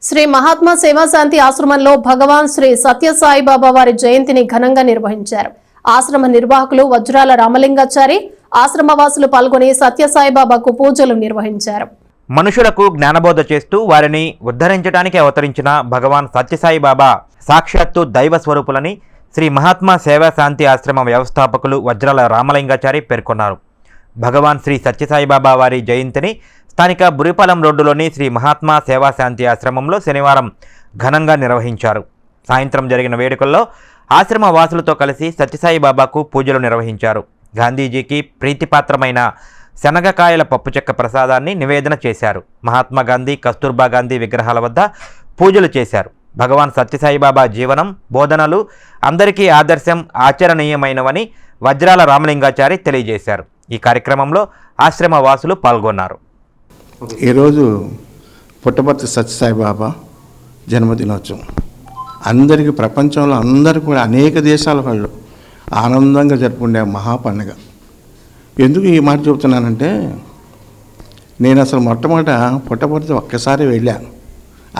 శ్రీ మహాత్మా సేవాశాంతి ఆశ్రమంలో భగవాన్ శ్రీ సత్యసాయిబాబా వారి జయంతిని ఘనంగా నిర్వహించారు. ఆశ్రమ నిర్వాహకులు వజ్రాల రామలింగాచారి, ఆశ్రమవాసులు పాల్గొని సత్యసాయిబాబాకు పూజలు నిర్వహించారు. మనుషులకు జ్ఞానబోధ చేస్తూ వారిని ఉద్ధరించడానికి అవతరించిన భగవాన్ సత్యసాయిబాబా సాక్షాత్తు దైవ స్వరూపులని శ్రీ మహాత్మా సేవాశాంతి ఆశ్రమ వ్యవస్థాపకులు వజ్రాల రామలింగాచారి పేర్కొన్నారు. భగవాన్ శ్రీ సత్యసాయిబాబా వారి జయంతిని స్థానిక బురిపాలెం రోడ్డులోని శ్రీ మహాత్మా సేవాశాంతి ఆశ్రమంలో శనివారం ఘనంగా నిర్వహించారు. సాయంత్రం జరిగిన వేడుకల్లో ఆశ్రమ వాసులతో కలిసి సత్యసాయిబాబాకు పూజలు నిర్వహించారు. గాంధీజీకి ప్రీతిపాత్రమైన శనగకాయల పప్పుచెక్క ప్రసాదాన్ని నివేదన చేశారు. మహాత్మా గాంధీ, కస్తూర్బా గాంధీ విగ్రహాల వద్ద పూజలు చేశారు. భగవాన్ సత్యసాయిబాబా జీవనం, బోధనలు అందరికీ ఆదర్శం, ఆచరణీయమైనవని వజ్రాల రామలింగాచారి తెలియజేశారు. ఈ కార్యక్రమంలో ఆశ్రమ వాసులు పాల్గొన్నారు. ఈరోజు పుట్టపర్తి సత్యసాయిబాబా జన్మదినోత్సవం అందరికీ, ప్రపంచంలో అందరూ కూడా అనేక దేశాల వాళ్ళు ఆనందంగా జరుపుకునే మహాపండుగ. ఎందుకు ఈ మాట చెబుతున్నానంటే, నేను అసలు మొట్టమొదట పుట్టపర్తి ఒక్కసారి వెళ్ళాను.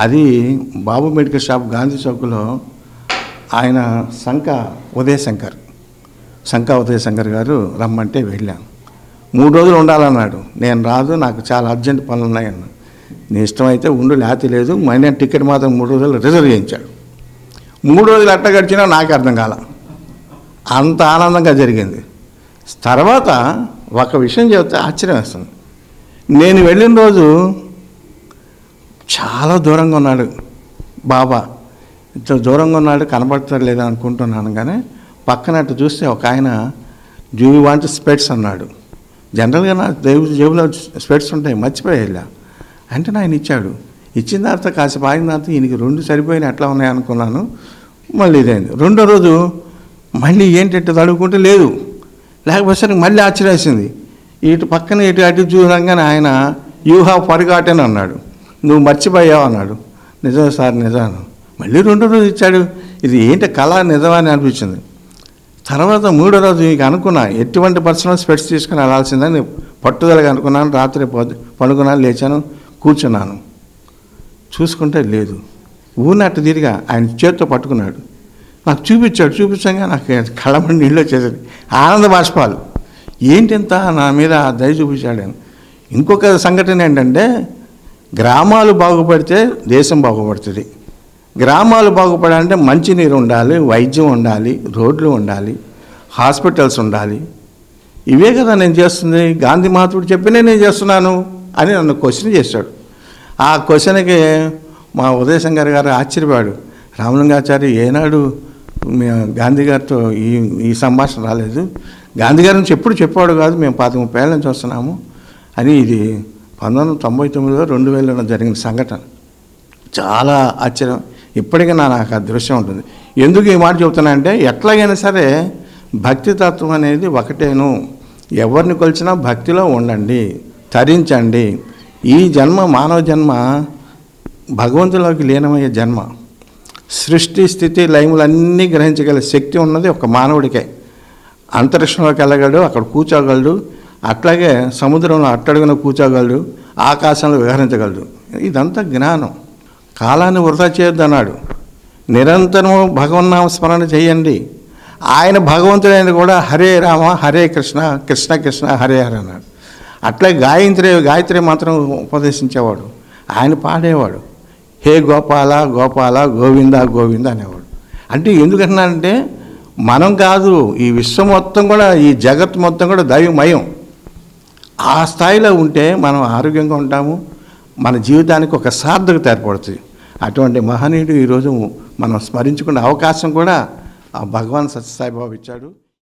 అది బాబు మెడికల్ షాప్ గాంధీ చౌక్లో ఆయన శంక ఉదయశంకర్ గారు రమ్మంటే వెళ్ళాను. 3 రోజులు ఉండాలన్నాడు. నేను రాదు, నాకు చాలా అర్జెంట్ పనులు ఉన్నాయన్న. నీ ఇష్టమైతే ఉండు, లేకపోతే లేదు. మళ్ళీ టికెట్ మాత్రం 3 రోజులు రిజర్వ్ చేయించాడు. 3 రోజులు ఎట్ట గడిచినా నాకు అర్థం కాల. అంత ఆనందంగా జరిగింది. తర్వాత ఒక విషయం చెబితే ఆశ్చర్యం వేస్తుంది. నేను వెళ్ళిన రోజు చాలా దూరంగా ఉన్నాడు బాబా. ఇంత దూరంగా ఉన్నాడు, కనబడతాడు లేదా అనుకుంటున్నాను. కానీ పక్కన అటు చూస్తే ఒక ఆయన, డూ యూ వాంట్ స్పెట్స్ అన్నాడు. జనరల్గా నా జేబులో స్పెట్స్ ఉంటాయి, మర్చిపోయి వెళ్ళా. అంటే ఆయన ఇచ్చాడు. ఇచ్చిన తర్వాత కాసేపు ఆగిన తర్వాత ఈయనకి 2 సరిపోయిన ఎట్లా ఉన్నాయి అనుకున్నాను. మళ్ళీ ఇదైంది. రెండో రోజు మళ్ళీ ఏంటంటే తడుకుంటే లేదు. లేకపోతే మళ్ళీ ఆశ్చర్యం వేసింది. ఇటు పక్కన ఇటు అటు చూడంగానే ఆయన, యూ హ్యావ్ ఫర్గాటెన్ అన్నాడు. నువ్వు మర్చిపోయావు అన్నాడు. నిజమే సార్, నిజాను. మళ్ళీ 2వ రోజు ఇచ్చాడు. ఇది ఏంటి కళ నిజమా అని అనిపించింది. తర్వాత 3వ రోజు ఇక అనుకున్నా, ఎటువంటి పర్సనల్ స్పెట్స్ తీసుకుని వెళ్ళాల్సిందని పట్టుదలగా అనుకున్నాను. రాత్రి పడుకున్నాను, లేచాను, కూర్చున్నాను. చూసుకుంటే లేదు. ఊరినట్టు తిరిగా ఆయన చేతితో పట్టుకున్నాడు. నాకు చూపించగా నాకు కళ్ళమని నీళ్ళు వచ్చేసరి ఆనంద బాష్పాలు. ఏంటింత నా మీద దయ చూపించాడు. ఇంకొక సంఘటన ఏంటంటే, గ్రామాలు బాగుపడితే దేశం బాగుపడుతుంది. గ్రామాలు బాగుపడాలంటే మంచినీరు ఉండాలి, వైద్యం ఉండాలి, రోడ్లు ఉండాలి, హాస్పిటల్స్ ఉండాలి. ఇవే కదా నేను చేస్తుంది. గాంధీ మహాత్ముడు చెప్పినే నేను చేస్తున్నాను అని నన్ను క్వశ్చన్ చేశాడు. ఆ క్వశ్చన్కి మా ఉదయశంకర్ గారు ఆశ్చర్యపోయాడు. రామలింగాచారి ఏనాడు గాంధీ గారితో ఈ సంభాషణ రాలేదు. గాంధీ గారి నుంచి ఎప్పుడు చెప్పాడు కాదు, మేము 25-30 ఏళ్ళ నుంచి వస్తున్నాము అని. ఇది 1999లో 2000లో జరిగిన సంఘటన. చాలా ఆశ్చర్యం. ఇప్పటికీ నాకు ఆ దృశ్యం ఉంటుంది. ఎందుకు ఈ మాట చెబుతున్నా అంటే, ఎట్లాగైనా సరే భక్తి తత్వం అనేది ఒకటేను. ఎవరిని కొలిచినా భక్తిలో ఉండండి, తరించండి. ఈ జన్మ, మానవ జన్మ భగవంతులోకి లీనమయ్యే జన్మ. సృష్టి, స్థితి, లయములన్నీ గ్రహించగల శక్తి ఉన్నది ఒక మానవుడికే. అంతరిక్షంలోకి వెళ్ళగలడు, అక్కడ కూర్చోగలడు. అట్లాగే సముద్రంలో అట్టడుగున కూర్చోగలడు, ఆకాశంలో విహరించగలడు. ఇదంతా జ్ఞానం. కాలాన్ని వృధా చేయొద్దు అన్నాడు. నిరంతరం భగవన్నామ స్మరణ చేయండి. ఆయన భగవంతుడైన కూడా హరే రామ హరే కృష్ణ, కృష్ణ కృష్ణ హరే హరే అన్నాడు. అట్లే గాయత్రి మంత్రం ఉపదేశించేవాడు. ఆయన పాడేవాడు, హే గోపాల గోపాల గోవింద గోవింద అనేవాడు. అంటే ఎందుకంటున్నానంటే, మనం కాదు, ఈ విశ్వం మొత్తం కూడా, ఈ జగత్ మొత్తం కూడా దైవమయం. ఆ స్థాయిలో ఉంటే మనం ఆరోగ్యంగా ఉంటాము. మన జీవితానికి ఒక సార్థకత ఏర్పడుతుంది. అటువంటి మహనీయుడు ఈరోజు మనం స్మరించుకునే అవకాశం కూడా ఆ భగవాన్ సత్యసాయిబాబా ఇచ్చాడు.